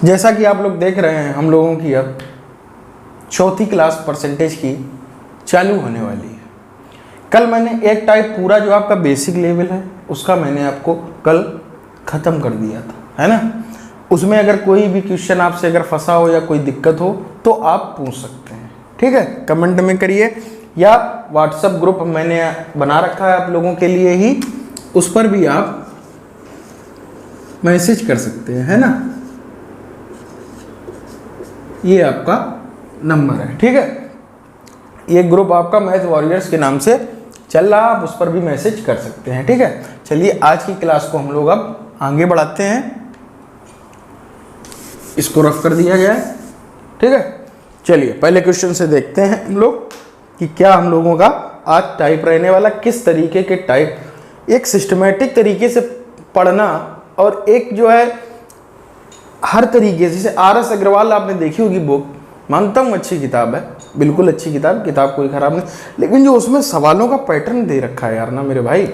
जैसा कि आप लोग देख रहे हैं, हम लोगों की अब चौथी क्लास परसेंटेज की चालू होने वाली है। कल मैंने एक टाइप पूरा जो आपका बेसिक लेवल है उसका मैंने आपको कल ख़त्म कर दिया था, है ना। उसमें अगर कोई भी क्वेश्चन आपसे अगर फंसा हो या कोई दिक्कत हो तो आप पूछ सकते हैं, ठीक है। कमेंट में करिए या व्हाट्सएप ग्रुप मैंने बना रखा है आप लोगों के लिए ही, उस पर भी आप मैसेज कर सकते हैं, है ना। ये आपका नंबर है, ठीक है। ये ग्रुप आपका मैथ वॉरियर्स के नाम से चल रहा, आप उस पर भी मैसेज कर सकते हैं, ठीक है। चलिए आज की क्लास को हम लोग अब आगे बढ़ाते हैं। इसको रफ कर दिया जाए, ठीक है। चलिए पहले क्वेश्चन से देखते हैं हम लोग कि क्या हम लोगों का आज टाइप रहने वाला, किस तरीके के टाइप, एक सिस्टमेटिक तरीके से पढ़ना और एक जो है हर तरीके से, जैसे RS अग्रवाल आपने देखी होगी बुक, मानता हूँ अच्छी किताब है, बिल्कुल अच्छी किताब कोई ख़राब नहीं, लेकिन जो उसमें सवालों का पैटर्न दे रखा है यार ना मेरे भाई,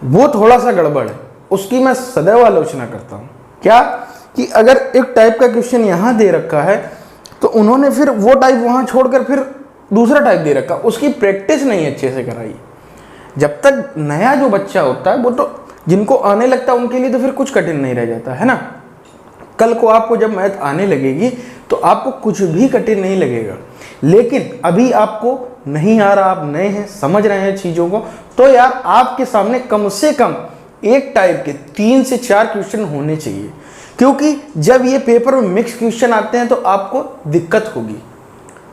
वो थोड़ा सा गड़बड़ है। उसकी मैं सदैव आलोचना करता हूँ। क्या कि अगर एक टाइप का क्वेश्चन यहाँ दे रखा है तो उन्होंने फिर वो टाइप वहाँ छोड़कर फिर दूसरा टाइप दे रखा, उसकी प्रैक्टिस नहीं अच्छे से कराई। जब तक नया जो बच्चा होता है वो तो जिनको आने लगता है उनके लिए तो फिर कुछ कठिन नहीं रह जाता, है ना। कल को आपको जब मैथ आने लगेगी तो आपको कुछ भी कठिन नहीं लगेगा, लेकिन अभी आपको नहीं आ रहा, आप नए हैं, समझ रहे हैं चीज़ों को, तो यार आपके सामने कम से कम एक टाइप के 3 से 4 क्वेश्चन होने चाहिए, क्योंकि जब ये पेपर में मिक्स क्वेश्चन आते हैं तो आपको दिक्कत होगी,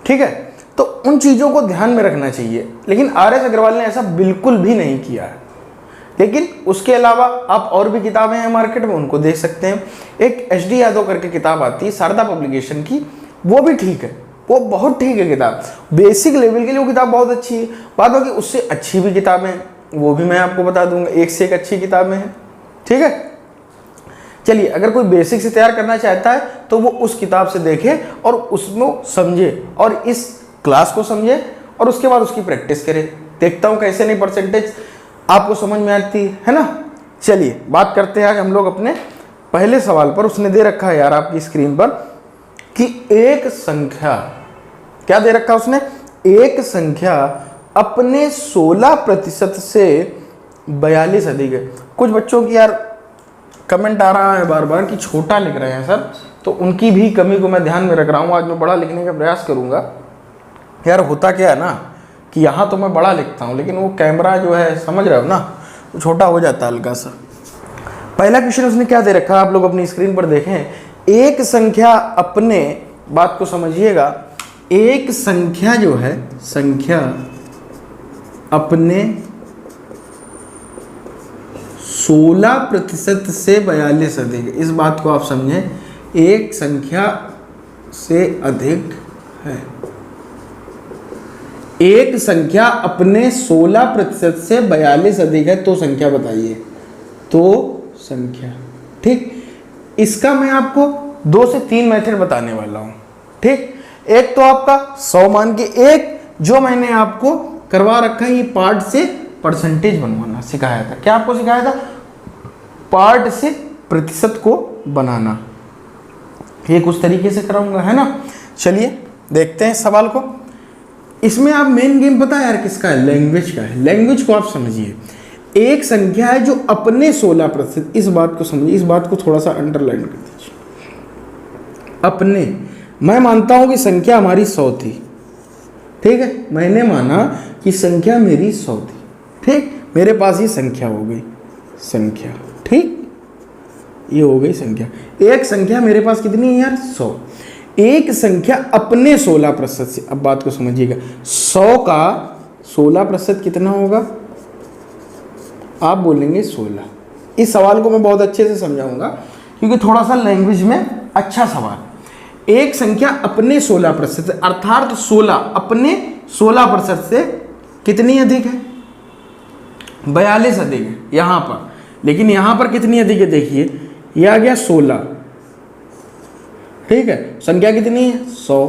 ठीक है। तो उन चीज़ों को ध्यान में रखना चाहिए, लेकिन RS अग्रवाल ने ऐसा बिल्कुल भी नहीं किया है। लेकिन उसके अलावा आप और भी किताबें हैं मार्केट में, उनको देख सकते हैं। एक HD यादव करके किताब आती है शारदा पब्लिकेशन की, वो भी ठीक है, वो बहुत ठीक है किताब, बेसिक लेवल के लिए वो किताब बहुत अच्छी है। बात होगी उससे अच्छी भी किताबें हैं, वो भी मैं आपको बता दूंगा, एक से एक अच्छी किताबें हैं, ठीक है। चलिए अगर कोई बेसिक से तैयार करना चाहता है तो वो उस किताब से देखे और उसको समझे और इस क्लास को समझे और उसके बाद उसकी प्रैक्टिस करे। देखता हूँ कैसे नहीं परसेंटेज आपको समझ में आती है ना। चलिए बात करते हैं आज हम लोग अपने पहले सवाल पर। उसने दे रखा है यार आपकी स्क्रीन पर कि एक संख्या, क्या दे रखा उसने, एक संख्या अपने 16% से 42 अधिक है। कुछ बच्चों की यार कमेंट आ रहा है बार बार कि छोटा लिख रहे हैं सर, तो उनकी भी कमी को मैं ध्यान में रख रहा हूँ। आज मैं बड़ा लिखने का प्रयास करूँगा। यार होता क्या है ना कि यहाँ तो मैं बड़ा लिखता हूँ, लेकिन वो कैमरा जो है, समझ रहे हो ना, वो छोटा हो जाता है हल्का सा। पहला क्वेश्चन उसने क्या दे रखा है आप लोग अपनी स्क्रीन पर देखें। एक संख्या अपने, बात को समझिएगा, एक संख्या जो है, संख्या अपने 16% से 42 अधिक है। इस बात को आप समझें, एक संख्या से अधिक है। एक संख्या अपने 16% से 42 अधिक है तो संख्या बताइए, तो संख्या, ठीक। इसका मैं आपको 2 से 3 मेथड बताने वाला हूं, ठीक। एक तो आपका 100 मान के, एक जो मैंने आपको करवा रखा है, ये पार्ट से परसेंटेज बनवाना सिखाया था। क्या आपको सिखाया था? पार्ट से प्रतिशत को बनाना। ये कुछ तरीके से कराऊंगा, है ना। चलिए देखते हैं सवाल को। इसमें आप मेन गेम पता है यार किसका है? लैंग्वेज का है। लैंग्वेज को आप समझिए। एक संख्या है जो अपने 16%, इस बात को समझिए, इस बात को थोड़ा सा अंडरलाइन कर दीजिए। अपने, मैं मानता हूं कि संख्या हमारी 100 थी, ठीक है। मैंने माना कि संख्या मेरी 100 थी, ठीक। मेरे पास ये संख्या हो गई, संख्या, ठीक, ये हो गई संख्या। एक संख्या मेरे पास कितनी है यार? 100। एक संख्या अपने 16% से, अब बात को समझिएगा, 100 का 16% कितना होगा? आप बोलेंगे 16। इस सवाल को मैं बहुत अच्छे से समझाऊंगा क्योंकि थोड़ा सा लैंग्वेज में अच्छा सवाल। एक संख्या अपने 16%, अर्थात 16 अपने 16% से कितनी अधिक है? 42 अधिक है यहां पर। लेकिन यहां पर कितनी अधिक है? देखिए, यह आ गया 16, ठीक है। संख्या कितनी है? 100,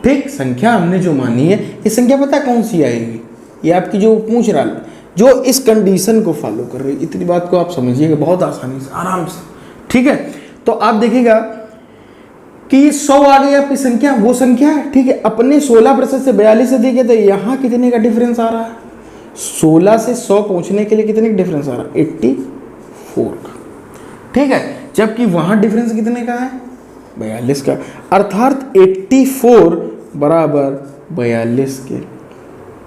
ठीक। संख्या हमने जो मानी है, ये संख्या पता कौन सी आएगी? ये आपकी जो पूछ रहा है, जो इस कंडीशन को फॉलो कर रही है। इतनी बात को आप समझिएगा बहुत आसानी से, आराम से, ठीक है। तो आप देखिएगा कि 100 आ गई आपकी संख्या, वो संख्या है, ठीक है। अपने 16% से 42 अधिक है, तो यहाँ कितने का डिफरेंस आ रहा है? 16 से 100 पहुंचने के लिए कितने का डिफरेंस आ रहा है? 84 का, ठीक है। जबकि वहां डिफरेंस कितने का है? 42 का, अर्थात 84 बराबर 42 के,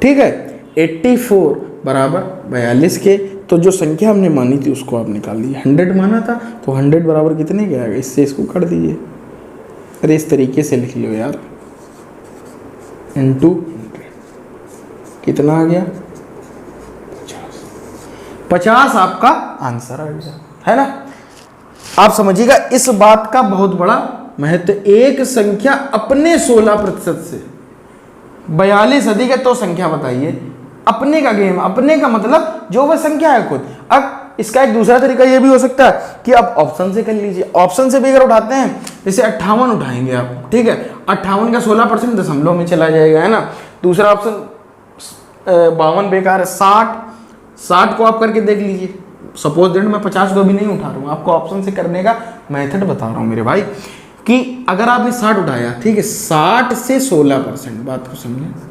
ठीक है। 84 बराबर 42 के। तो जो संख्या हमने मानी थी उसको आप निकाल दीजिए। 100 माना था तो 100 बराबर कितने के आएगा? इससे इसको काट दीजिए। अरे इस तरीके से लिख लो यार, इंटू 100 कितना आ गया? 50 आपका आंसर आ गया, है ना। आप समझिएगा इस बात का बहुत बड़ा महत्व। एक संख्या अपने 16% से 42 अधिक है तो संख्या बताइए। अपने का गेम, अपने का मतलब जो वह संख्या है खुद। अब इसका एक दूसरा तरीका यह भी हो सकता है कि आप ऑप्शन से कर लीजिए। ऑप्शन से भी अगर उठाते हैं, जैसे 58 उठाएंगे आप, ठीक है। 58 का 16% दशमलव में चला जाएगा, है ना। दूसरा ऑप्शन 52 बेकार है। 60 को आप करके देख लीजिए। सपोज दैट मैं 50 को भी नहीं उठा रहा हूँ, आपको ऑप्शन से करने का मेथड बता रहा हूँ मेरे भाई, कि अगर आपने 60 उठाया, ठीक है, 60 से 16%, बात को समझे,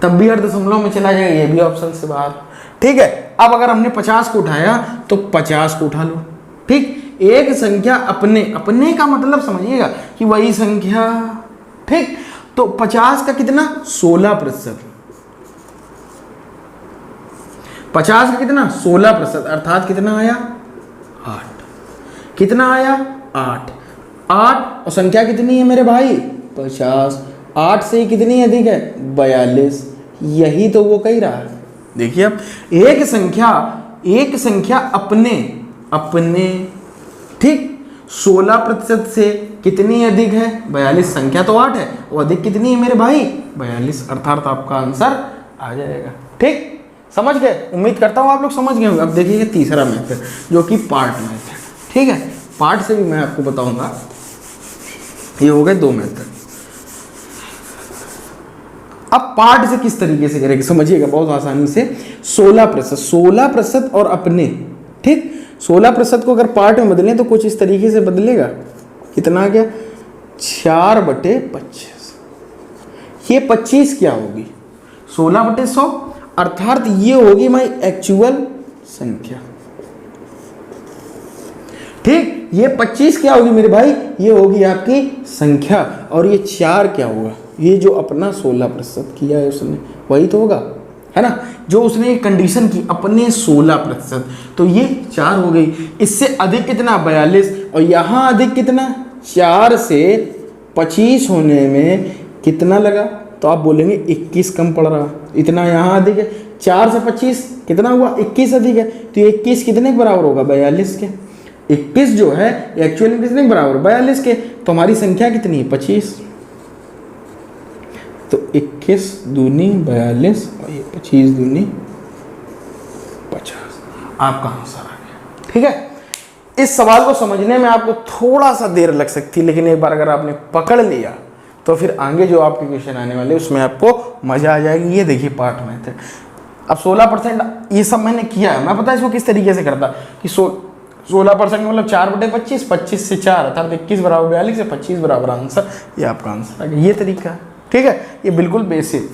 तब भी हर दशमलव में चला जाएगा, ये भी ऑप्शन से बाहर, ठीक है। अब अगर हमने 50 को उठाया तो 50 को उठा लो, ठीक। एक संख्या अपने का मतलब समझिएगा कि वही संख्या, ठीक। तो 50 का कितना? 16%। 50 का कितना? 16%, अर्थात कितना आया? 8। कितना आया? 8। और संख्या कितनी है मेरे भाई? 50। 8 से कितनी अधिक है? 42। यही तो वो कह रहा है। देखिए अब एक संख्या अपने, ठीक, 16% से कितनी अधिक है? 42। संख्या तो 8 है, वो अधिक कितनी है मेरे भाई? 42, अर्थात आपका आंसर आ जाएगा, ठीक। समझ गए? उम्मीद करता हूँ आप लोग समझ गए होंगे। अब देखिए तीसरा मेथड, जो कि पार्ट मेथड, ठीक है। पार्ट से भी मैं आपको बताऊंगा। ये हो गए 2 मेथड। अब पार्ट से किस तरीके से करेंगे समझिएगा बहुत आसानी से। 16% और अपने, ठीक। 16% को अगर पार्ट में बदलें तो कुछ इस तरीके से बदलेगा। कितना आ गया? 4/25। ये 25 क्या होगी? 16/100, अर्थात ये होगी माई एक्चुअल संख्या, ठीक। ये 25 क्या होगी मेरे भाई? ये होगी आपकी संख्या। और ये 4 क्या होगा? ये जो अपना 16% किया है उसने, वही तो होगा, है ना। जो उसने कंडीशन की अपने 16%, तो ये 4 हो गई। इससे अधिक कितना? 42। और यहाँ अधिक कितना? 4 से 25 होने में कितना लगा? तो आप बोलेंगे 21 कम पड़ रहा, इतना यहाँ अधिक है। 4 से 25 कितना हुआ? 21 अधिक है। तो ये 21 कितने के बराबर होगा? 42 के। 21 जो है एक्चुअली कितने के बराबर? 42 के। तो हमारी संख्या कितनी है? 25। तो 21 दूनी 42 और ये 25 दूनी 50, आपका आंसर आ गया, ठीक है। इस सवाल को समझने में आपको थोड़ा सा देर लग सकती है, लेकिन एक बार अगर आपने पकड़ लिया तो फिर आगे जो आपके क्वेश्चन आने वाले उसमें आपको मजा आ जाएगी। ये देखिए पार्ट मेथड। अब 16% ये सब मैंने किया है। मैं पता है इसको किस तरीके से करता कि 16% मतलब 4/25, 25 से 4 अर्थात 21 बराबर 42 से 25 बराबर आंसर, ये आपका आंसर आ गया। ये तरीका है, ठीक है। ये बिल्कुल बेसिक।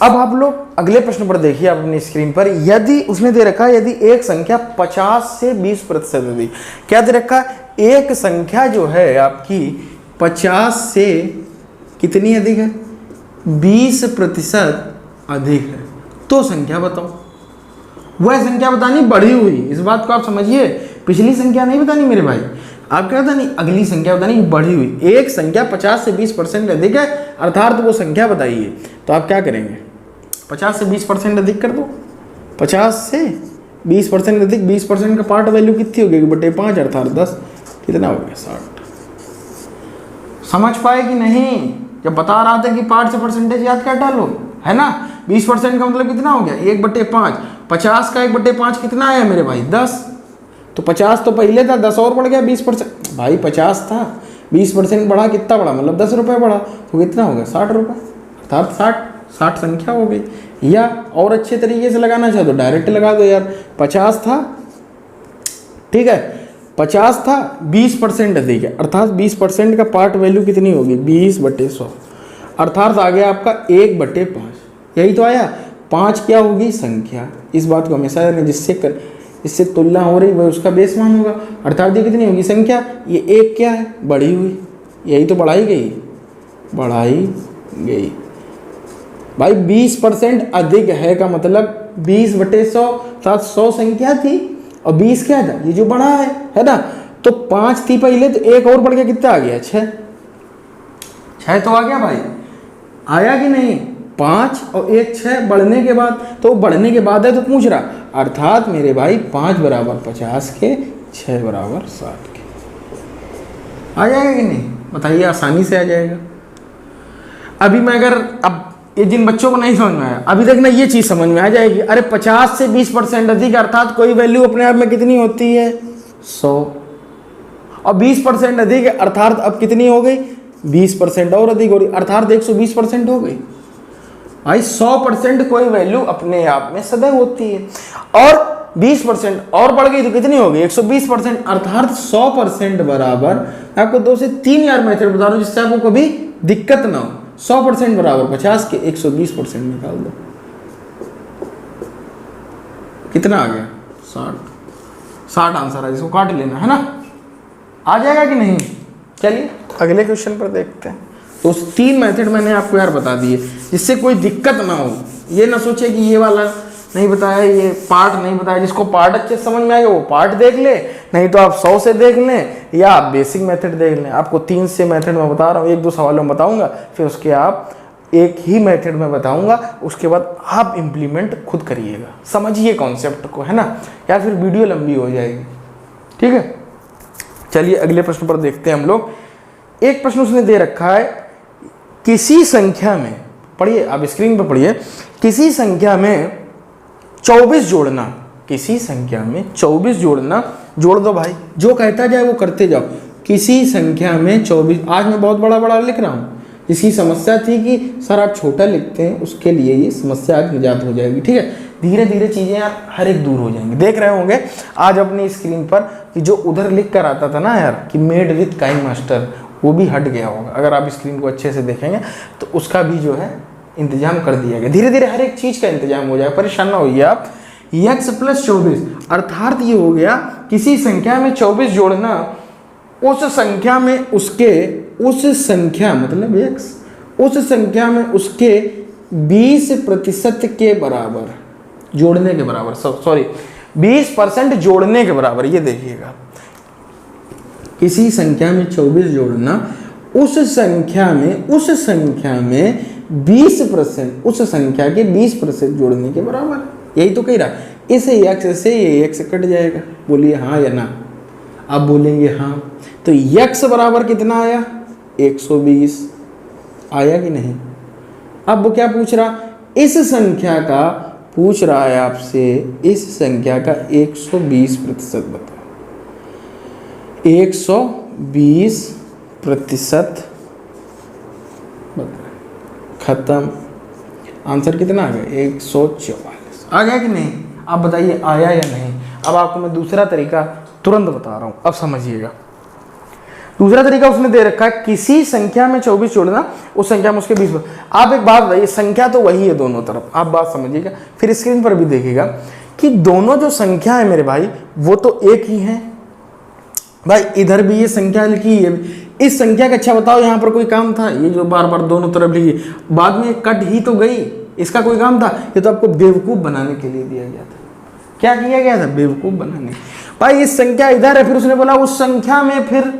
अब आप लोग अगले प्रश्न पर देखिए आप अपनी स्क्रीन पर। यदि उसने दे रखा है, यदि एक संख्या 50 से 20% अधिक, क्या दे रखा है? एक संख्या जो है आपकी 50 से कितनी अधिक है? 20% अधिक है, तो संख्या बताओ। वह संख्या बतानी बढ़ी हुई, इस बात को आप समझिए। पिछली संख्या नहीं बतानी मेरे भाई, आप क्या बतानी? अगली संख्या बतानी बढ़ी हुई। एक संख्या 50 से 20% अधिक है, अर्थात वो संख्या बताइए। तो आप क्या करेंगे? 50 से 20% अधिक कर दो। 50 से 20% अधिक, 20% का पार्ट वैल्यू कितनी हो गई? बटे 5 अर्थात 10, कितना हो गया? 60। समझ पाए कि नहीं? जब बता रहा था कि पार्ट से परसेंटेज याद कर डालो, है ना। 20% का मतलब कितना हो गया? 1/5। 50 का 1/5 कितना आया मेरे भाई? 10। तो 50 तो पहले था, 10 और बढ़ गया 20%। भाई 50 था, 20% बढ़ा, कितना बढ़ा? मतलब 10 रुपये बढ़ा, तो कितना हो गया? 60 रुपये, अर्थात 60 संख्या हो गई। या और अच्छे तरीके से लगाना चाहो तो डायरेक्ट लगा दो यार। 50 था, ठीक है, 50 था, 20% अधिक है, अर्थात 20% का पार्ट वैल्यू कितनी होगी 20/100, अर्थात आ गया आपका 1/5। यही तो आया। 5 क्या होगी संख्या, इस बात को हमेशा इससे तुलना हो रही वह उसका बेस मान होगा, अर्थात ये कितनी होगी संख्या, ये 1 क्या है बढ़ी हुई, यही तो बढ़ाई गई भाई। 20% अधिक है का मतलब 20/100, 100 संख्या थी और 20 क्या था, ये जो बढ़ा है ना। तो 5 थी पहले, तो एक और बढ़ गया, कितना आ गया 6 तो आ गया भाई, आया कि नहीं। 5 और 1 6 बढ़ने के बाद, तो बढ़ने के बाद है तो पूछ रहा, अर्थात मेरे भाई 5 = 50 के, 6 = 60 के। आ जाएगा कि नहीं बताइए, आसानी से आ जाएगा। अभी मैं अगर अब ये जिन बच्चों को नहीं समझ में आया अभी देखना, ये चीज समझ में आ जाएगी। अरे 50 से 20% अधिक, अर्थात कोई वैल्यू अपने आप में कितनी होती है 100, और 20% अधिक है, अर्थात अब कितनी हो गई 20% और अधिक हो रही, अर्थात 120% हो गई भाई। 100% कोई वैल्यू अपने आप में सदैव होती है, और 20% और बढ़ गई तो कितनी होगी 120%, अर्थात 100% बराबर। आपको 2 से 3 यार मेथड बता रहा हूं जिससे आपको कभी दिक्कत ना हो। 100% बराबर 50 के, 120% निकाल दो, कितना आ गया 60 आंसर है, जिसको काट लेना है ना। आ जाएगा कि नहीं। चलिए अगले क्वेश्चन पर देखते हैं। तो 3 मेथड मैंने आपको यार बता दिए जिससे कोई दिक्कत ना हो, ये ना सोचे कि ये वाला नहीं बताया, ये पार्ट नहीं बताया। जिसको पार्ट अच्छे समझ में आएगा वो पार्ट देख ले, नहीं तो आप 100 से देख लें या आप बेसिक मेथड देख लें। आपको 3 से मेथड मैं बता रहा हूँ, 1-2 सवालों में बताऊंगा, फिर उसके आप एक ही मेथड में बताऊंगा, उसके बाद आप इम्प्लीमेंट खुद करिएगा, समझिए कॉन्सेप्ट को, है ना, या फिर वीडियो लंबी हो जाएगी। ठीक है, चलिए अगले प्रश्न पर देखते हैं हम लोग। एक प्रश्न उसने दे रखा है, किसी संख्या में, पढ़िए आप स्क्रीन पर पढ़िए, किसी संख्या में 24 जोड़ना, किसी संख्या में 24 जोड़ना, जोड़ दो भाई, जो कहता जाए वो करते जाओ। किसी संख्या में 24, आज मैं बहुत बड़ा लिख रहा हूँ, इसकी समस्या थी कि सर आप छोटा लिखते हैं, उसके लिए ये समस्या आज निजात हो जाएगी। ठीक है, धीरे धीरे चीज़ें यार हर एक दूर हो जाएंगी। देख रहे होंगे आज अपनी स्क्रीन पर कि जो उधर लिख कर आता था ना यार कि मेड विथ काइंड मास्टर, वो भी हट गया होगा। अगर आप स्क्रीन को अच्छे से देखेंगे तो उसका भी जो है इंतजाम कर दिया गया। धीरे धीरे हर एक चीज़ का इंतजाम हो जाएगा, परेशान ना होइए आप। x + 24, अर्थात ये हो गया किसी संख्या में 24 जोड़ना, उस संख्या में उसके, उस संख्या मतलब x, उस संख्या में उसके 20% के बराबर जोड़ने के बराबर, सॉरी 20% जोड़ने के बराबर। ये देखिएगा, किसी संख्या में 24 जोड़ना, उस संख्या में 20%, उस संख्या के 20% जोड़ने के बराबर। यही तो कह रहा, इस x से ये x कट जाएगा, बोलिए हाँ या ना। आप बोलेंगे हाँ, तो x बराबर कितना आया 120, आया कि नहीं। अब वो क्या पूछ रहा, इस संख्या का पूछ रहा है आपसे, इस संख्या का 120% बताओ। 120% खत्म। आंसर कितना आ गया 144। आ गया कि नहीं, आप बताइए आया या नहीं। अब आपको मैं दूसरा तरीका तुरंत बता रहा हूं, अब समझिएगा। दूसरा तरीका उसने दे रखा है, किसी संख्या में 24 जोड़ना, उस संख्या में उसके 20। आप एक बात बताइए, संख्या तो वही है दोनों तरफ, आप बात समझिएगा, फिर स्क्रीन पर भी देखिएगा कि दोनों जो संख्या है मेरे भाई वो तो एक ही है भाई। इधर भी ये संख्या लिखी है, इस संख्या का अच्छा बताओ यहाँ पर कोई काम था, ये जो बार बार दोनों तरफ लिखी, बाद में कट ही तो गई, इसका कोई काम था। ये तो आपको बेवकूफ़ बनाने के लिए दिया गया था। क्या किया गया था, बेवकूफ़ बनाने। भाई इस संख्या इधर है, फिर उसने बोला उस संख्या में, फिर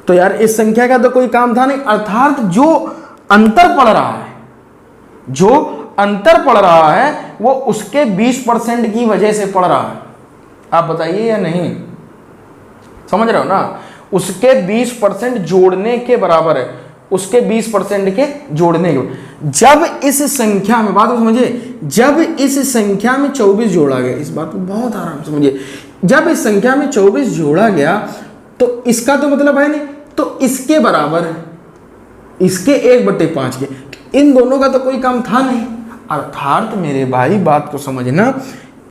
तो यार इस संख्या का तो कोई काम था नहीं, अर्थात जो अंतर पड़ रहा है, जो अंतर पड़ रहा है वो उसके 20% की वजह से पड़ रहा है। आप बताइए या नहीं, समझ रहे हो ना। उसके 20% जोड़ने के बराबर है, उसके 20% के जोड़ने के। जब इस संख्या में, बात को समझिए, जब इस संख्या में 24 जोड़ा गया, इस बात को बहुत आराम से समझिए, जब इस संख्या में 24 जोड़ा गया तो इसका तो मतलब है नहीं, तो इसके बराबर है, इसके 1/5 के। इन दोनों का तो कोई काम था नहीं, अर्थात मेरे भाई बात को समझना,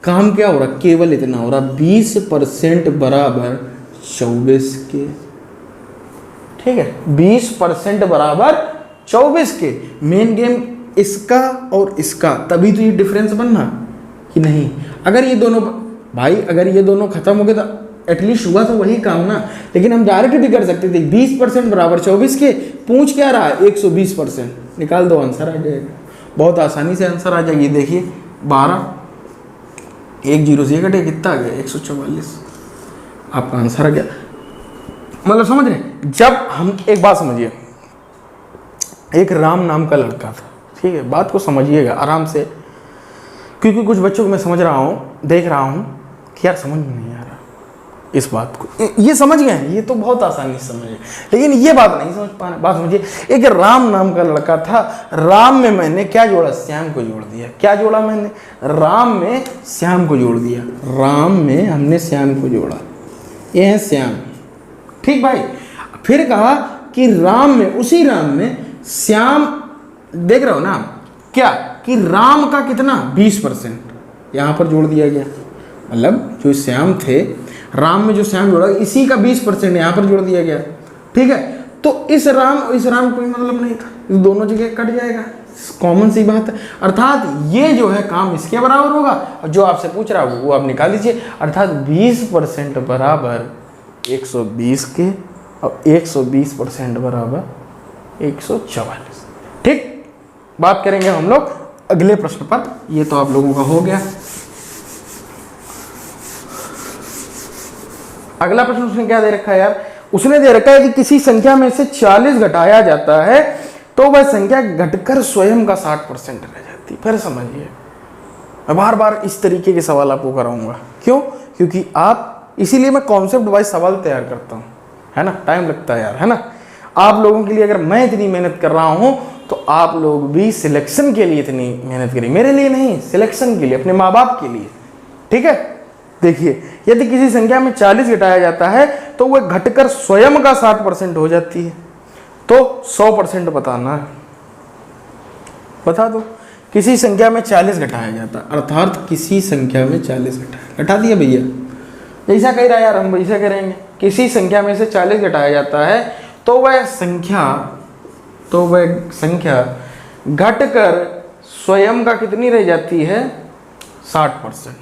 काम क्या हो रहा, केवल इतना हो रहा, 20% बराबर 24 के। ठीक है, 20% बराबर 24 के। मेन गेम इसका और इसका, तभी तो ये डिफरेंस बनना कि नहीं। अगर ये दोनों भाई, अगर ये दोनों खत्म हो गए तो एटलीस्ट हुआ तो वही काम ना। लेकिन हम डायरेक्ट भी कर सकते थे, 20% बराबर 24 के। पूछ क्या रहा है, 120%। निकाल दो, आंसर आ जाएगा। बहुत आसानी से आंसर आ जाएगी। देखिए 12, 1 0 से कटे, कितना आ गया, 144। आपका आंसर आ गया। मतलब समझ रहे, जब हम एक बात समझिए, एक राम नाम का लड़का था। ठीक है, बात को समझिएगा आराम से, क्योंकि कुछ बच्चों को मैं समझ रहा हूँ, देख रहा हूँ कि यार समझ में नहीं आ रहा इस बात को। ये समझ गए, ये तो बहुत आसानी से समझे, लेकिन ये बात नहीं समझ पा रहे। बात समझिए, एक राम नाम का लड़का था। राम में मैंने क्या जोड़ा, श्याम को जोड़ दिया। क्या जोड़ा मैंने, राम में श्याम को जोड़ दिया। राम में हमने श्याम को जोड़ा, ये है श्याम। ठीक भाई, फिर कहा कि राम में, उसी राम में श्याम, देख रहे हो ना क्या, कि राम का कितना 20% यहाँ पर जोड़ दिया गया। मतलब जो श्याम थे, राम में जो श्याम जोड़ा, इसी का 20% यहाँ पर जोड़ दिया गया। ठीक है, तो इस राम कोई मतलब नहीं था, इस दोनों जगह कट जाएगा, कॉमन सी बात है। अर्थात ये जो है काम इसके बराबर होगा, और जो आपसे पूछ रहा है वो आप निकाल लीजिए। अर्थात 20% बराबर 120 के, और 120% बराबर 144। ठीक, बात करेंगे हम लोग अगले प्रश्न पर। ये तो आप लोगों का हो गया। अगला प्रश्न उसने क्या दे रखा है यार, उसने दे रखा है कि किसी संख्या में से 40 घटाया जाता है तो वह संख्या घटकर स्वयं का 60% रह जाती है। फिर समझिए, मैं बार बार इस तरीके के सवाल आपको कराऊंगा। क्यों, क्योंकि आप, इसीलिए मैं कॉन्सेप्ट वाइज सवाल तैयार करता हूँ, है ना। टाइम लगता है यार, है ना। आप लोगों के लिए अगर मैं इतनी मेहनत कर रहा हूँ, तो आप लोग भी सिलेक्शन के लिए इतनी मेहनत करिए। मेरे लिए नहीं, सिलेक्शन के लिए, अपने माँ बाप के लिए। ठीक है, देखिए, यदि किसी संख्या में 40 घटाया जाता है तो वह घटकर स्वयं का 60% हो जाती है। तो 100% बताना है, बता दो। किसी संख्या में 40 घटाया जाता है, अर्थात किसी संख्या में 40 घटा दिया भैया, जैसा कह रहा है यार, हम वैसा करेंगे। किसी संख्या में से 40 घटाया जाता है तो वह संख्या घटकर स्वयं का कितनी रह जाती है, 60%।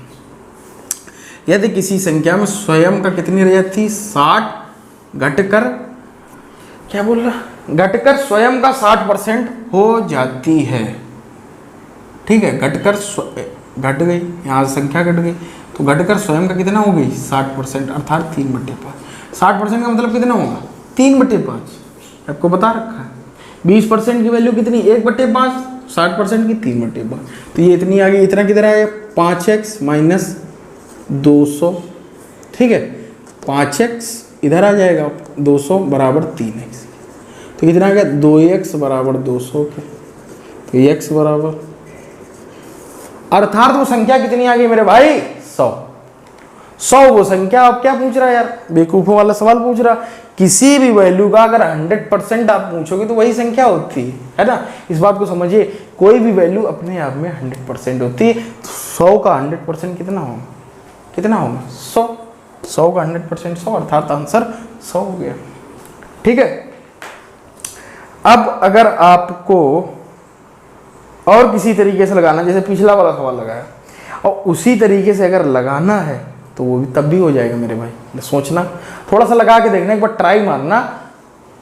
यदि किसी संख्या में स्वयं का कितनी रह जाती है, 60 घटकर, क्या बोल रहा, घटकर स्वयं का 60% हो जाती है। ठीक है, घट गई, यहाँ संख्या घट गई, तो घटकर स्वयं का कितना हो गई, 60%, अर्थात 3/5। 60% का मतलब कितना होगा, 3/5। आपको बता रखा है। 20% की वैल्यू कितनी, 1/5, 60% की 3/5। तो ये इतनी आ गई। इतना किधर आया, 5x माइनस 200। ठीक है, 5x इधर आ जाएगा, 200 बराबर 3x। तो कितना आ गया, 2x बराबर 200 के। तो x बराबर, अर्थात वो संख्या कितनी आ गई मेरे भाई, 100 वो संख्या। आप क्या पूछ रहा है यार, बेवकूफों वाला सवाल पूछ रहा। किसी भी वैल्यू का अगर 100% आप पूछोगे तो वही संख्या होती है ना। इस बात को समझिए, कोई भी वैल्यू अपने आप में 100% होती है। तो 100 का 100% कितना होगा, 100। 100 का 100% 100, अर्थात आंसर 100 हो गया। ठीक है, अब अगर आपको और किसी तरीके से लगाना, जैसे पिछला वाला सवाल लगाया, और उसी तरीके से अगर लगाना है तो वो भी तब भी हो जाएगा मेरे भाई। सोचना, थोड़ा सा लगा के देखना, एक बार ट्राई मारना,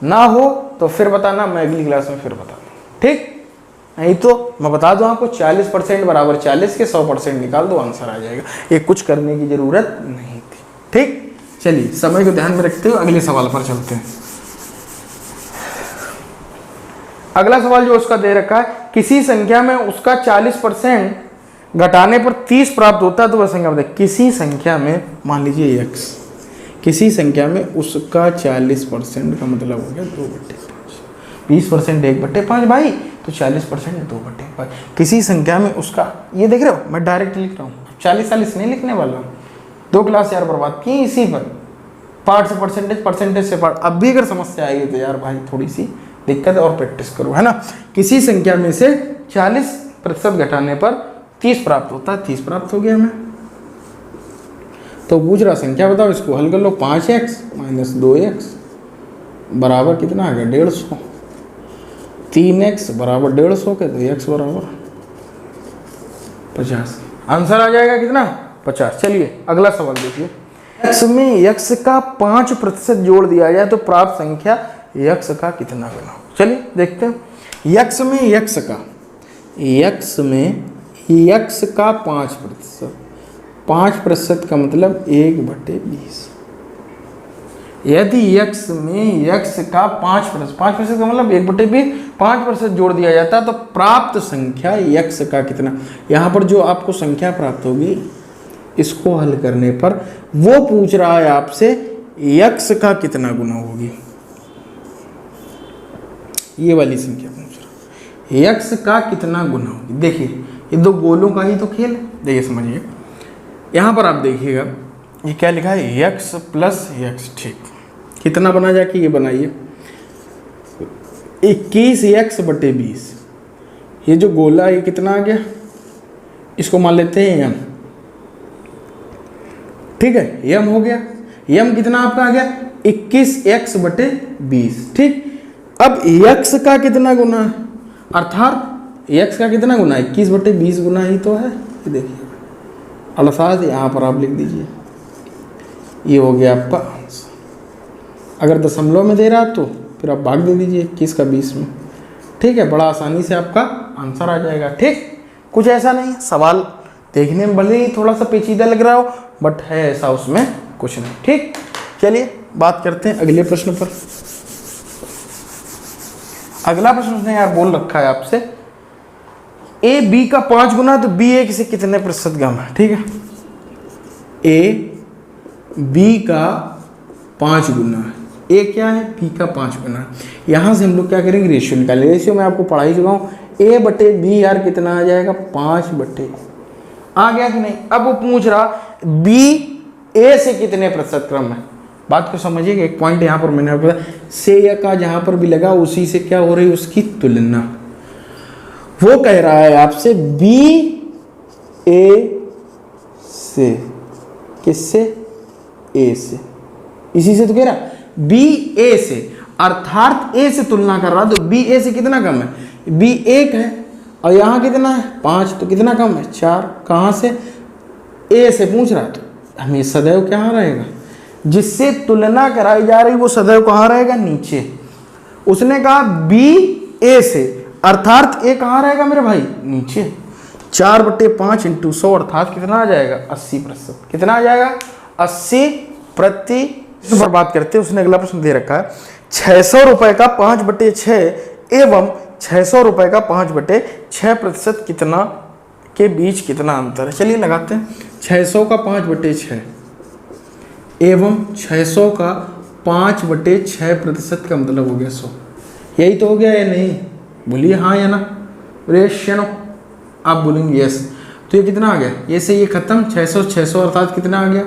ना हो तो फिर बताना, मैं अगली क्लास में फिर बताऊँ। ठीक, नहीं तो मैं बता दूं आपको, 40% बराबर 40 के 100% निकाल दो, आंसर आ जाएगा। ये कुछ करने की जरूरत नहीं थी। ठीक, चलिए समय को ध्यान में रखते हुए अगले सवाल पर चलते हैं। अगला सवाल जो उसका दे रखा है, किसी संख्या में उसका 40% घटाने पर 30 प्राप्त होता है तो वह संख्या बताइए। किसी संख्या में, मान लीजिए x, किसी संख्या में उसका 40% का मतलब हो गया 2/5। 20% 1/5 भाई, तो 40% 2/5। किसी संख्या में उसका, ये देख रहे हो, मैं डायरेक्ट लिख रहा हूँ, 40 नहीं लिखने वाला हूँ। 2 क्लास यार बर्बाद की इसी पर, पार्ट से परसेंटेज से पार्ट। अब भी अगर समस्या आएगी तो यार भाई थोड़ी सी दिक्कत और प्रैक्टिस करो, है ना। किसी संख्या में से 40% घटाने पर 30 प्राप्त होता है, 30 प्राप्त हो गया हमें। तो पूछ रहा संख्या बताओ, इसको हल कर लो। 5x माइनस 2x बराबर कितना आ गया 150। 3x बराबर 150 के, तो x बराबर 50। आंसर आ जाएगा कितना 50। चलिए अगला सवाल देखिए। x में x का 5% जोड़ दिया जाए तो प्राप्त संख्या x का कितना गुना हो। चलिए देखते हैं। x में x का 5%, 5% का मतलब 1/20। यदि x में x का 5% का मतलब 1/20, 5% जोड़ दिया जाता तो प्राप्त संख्या x का कितना। यहाँ पर जो आपको संख्या प्राप्त होगी इसको हल करने पर वो पूछ रहा है आपसे x का कितना गुना होगी। ये वाली संख्या पूछ रहा है x का कितना गुना होगी। देखिए ये दो गोलों का ही तो खेल है। देखिए समझिए, यहाँ पर आप देखिएगा ये क्या लिखा है x प्लस x। ठीक, कितना बना जाके ये बनाइए 21x/20। ये जो गोला ये कितना आ गया, इसको मान लेते हैं m। ठीक है, m हो गया। m कितना आपका आ गया 21x/20। ठीक, अब x का कितना गुना है, अर्थात x का कितना गुना है 21/20 गुना ही तो है। ये देखिए अल्फाज यहाँ पर आप लिख दीजिए, ये हो गया आपका आंसर। अगर दशमलव में दे रहा तो फिर आप भाग दे दीजिए 21 का 20 में। ठीक है, बड़ा आसानी से आपका आंसर आ जाएगा। ठीक, कुछ ऐसा नहीं, सवाल देखने में भले ही थोड़ा सा पेचीदा लग रहा हो बट है ऐसा उसमें कुछ नहीं। ठीक, चलिए बात करते हैं अगले प्रश्न पर। अगला प्रश्न उसने यार बोल रखा है आपसे a b का 5 गुना तो b a से कितने प्रतिशत कम है। ठीक है, a b का 5 गुना है, a क्या है b का 5 गुना है। यहां से हम लोग क्या करेंगे रेशियो निकालेंगे। रेशियो में आपको पढ़ा ही चुका हूं, a/b यार कितना आ जाएगा 5/, आ गया कि नहीं। अब वो पूछ रहा b a से कितने प्रतिशत कम है। बात को समझिएगा, एक पॉइंट यहाँ पर मैंने आपको बताया, से या का जहाँ पर भी लगा उसी से क्या हो रही है उसकी तुलना। वो कह रहा है आपसे b a से, किससे a से, इसी से तो कह रहा b a से, अर्थात a से तुलना कर रहा तो b a से कितना कम है, b 1 है और यहाँ कितना है 5, तो कितना कम है 4। कहाँ से a से पूछ रहा तो हमें सदैव क्या रहेगा, जिससे तुलना कराई जा रही वो सदैव कहाँ रहेगा नीचे। उसने कहा b a से, अर्थात a कहाँ रहेगा मेरे भाई नीचे। 4/5 × 100 अर्थात कितना आ जाएगा 80%। कितना आ जाएगा 80%। पर बात करते हैं, उसने अगला प्रश्न दे रखा है 600 रुपए का 5/6 एवं 600 रुपए का 5/6% कितना के बीच कितना अंतर है। चलिए लगाते हैं। 600 का 5/6 एवं 600 का 5/6% का मतलब हो गया 100। यही तो हो गया या नहीं, बोलिए हाँ या ना, बोलिए शेनो। आप बोलेंगे यस। तो ये कितना आ गया, ये से ये खत्म 600 600 अर्थात कितना आ गया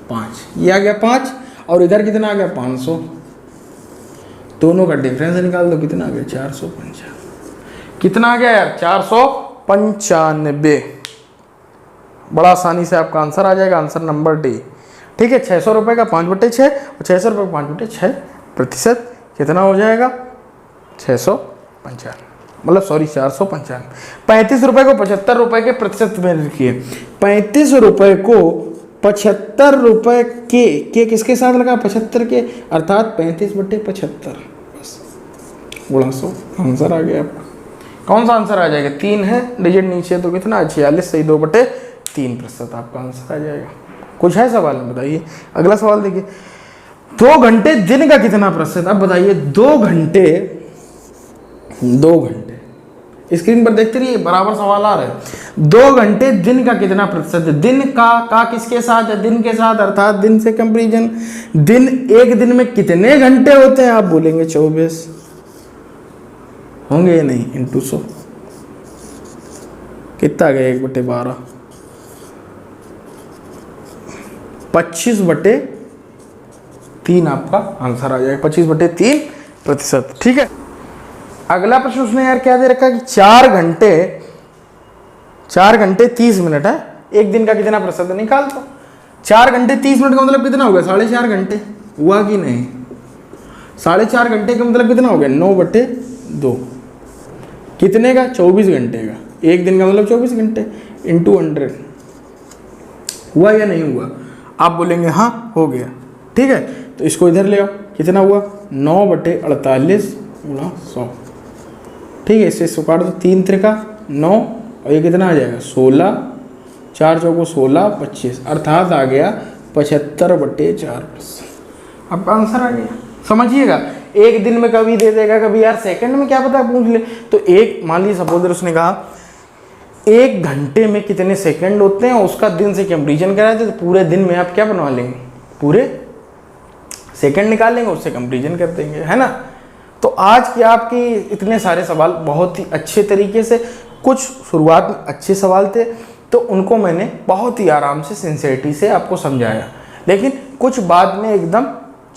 5, ये आ गया 5 और इधर कितना आ गया 500। दोनों का डिफरेंस निकाल दो, कितना आ गया 495। कितना आ गया यार 495। बड़ा आसानी से आपका आंसर आ जाएगा, आंसर नंबर डी। ठीक है, 600 रुपये का 5/6 और 600 रुपये का 5/6% कितना हो जाएगा 695, मतलब सॉरी 495। 35 रुपये को 75 रुपये के प्रतिशत में लिखिए। 35 रुपये को 75 रुपये के किसके साथ लगा 75 के, अर्थात 35/75 बस गुणा 100। आंसर आ गया आपका। कौन सा आंसर आ जाएगा, 3 है डिजिट नीचे तो कितना 46 सही 2/3% आपका आंसर आ जाएगा। कुछ है सवाल में बताइए। अगला सवाल देखिए, 2 घंटे दिन का कितना प्रतिशत। अब बताइए 2 घंटे स्क्रीन पर देखते रहिए, बराबर सवाल आ रहा है। 2 घंटे दिन का कितना प्रतिशत है। दिन का किसके साथ है, दिन के साथ, अर्थात दिन से कंपेरिजन। दिन, एक दिन में कितने घंटे होते हैं, आप बोलेंगे 24 होंगे या नहीं, × 100 कितना गया 1/12, 25/3 आपका आंसर आ जाएगा, 25/3%। ठीक है, अगला प्रश्न उसने यार क्या दे रखा है कि 4 घंटे 30 मिनट है, एक दिन का कितना प्रतिशत निकाल दो। 4 घंटे 30 मिनट का मतलब कितना हो गया? 4.5 घंटे हुआ कि नहीं? 4.5 घंटे का मतलब कितना हो गया? 9/2 कितने का? 24 घंटे का। एक दिन का मतलब 24 घंटे इंटू 100 हुआ या नहीं हुआ? आप बोलेंगे हाँ हो गया, ठीक है। तो इसको इधर ले आओ, कितना हुआ? 9/48 गुणा 100, ठीक है। इससे काट दो, 3 त्रिका 9 और ये कितना आ जाएगा? 16, 4 चौको 16, 25 अर्थात आ गया 75/4। आपका आंसर आ गया। समझिएगा, एक दिन में कभी दे देगा, कभी यार सेकंड में क्या पता पूछ ले। तो एक मान लीजिए सपोज उसने कहा 1 घंटे में कितने सेकंड होते हैं, उसका दिन से कंपेरिजन कराए थे, तो पूरे दिन में आप क्या बनवा लेंगे? पूरे सेकंड निकाल लेंगे, उससे कंपेरिजन कर देंगे, है ना। तो आज के आपके इतने सारे सवाल बहुत ही अच्छे तरीके से, कुछ शुरुआत में अच्छे सवाल थे तो उनको मैंने बहुत ही आराम से सिंसियरिटी से आपको समझाया, लेकिन कुछ बाद में एकदम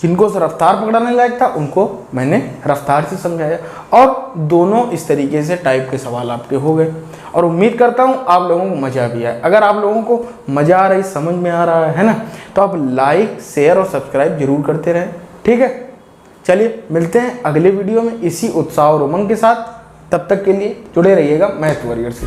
जिनको रफ्तार पकड़ाने लायक था उनको मैंने रफ्तार से समझाया, और दोनों इस तरीके से टाइप के सवाल आपके हो गए। और उम्मीद करता हूँ आप लोगों को मज़ा भी आए। अगर आप लोगों को मज़ा आ रही, समझ में आ रहा है ना, तो आप लाइक शेयर और सब्सक्राइब जरूर करते रहें, ठीक है। चलिए मिलते हैं अगले वीडियो में इसी उत्साह और उमंग के साथ। तब तक के लिए जुड़े रहिएगा मैथ वॉरियर से।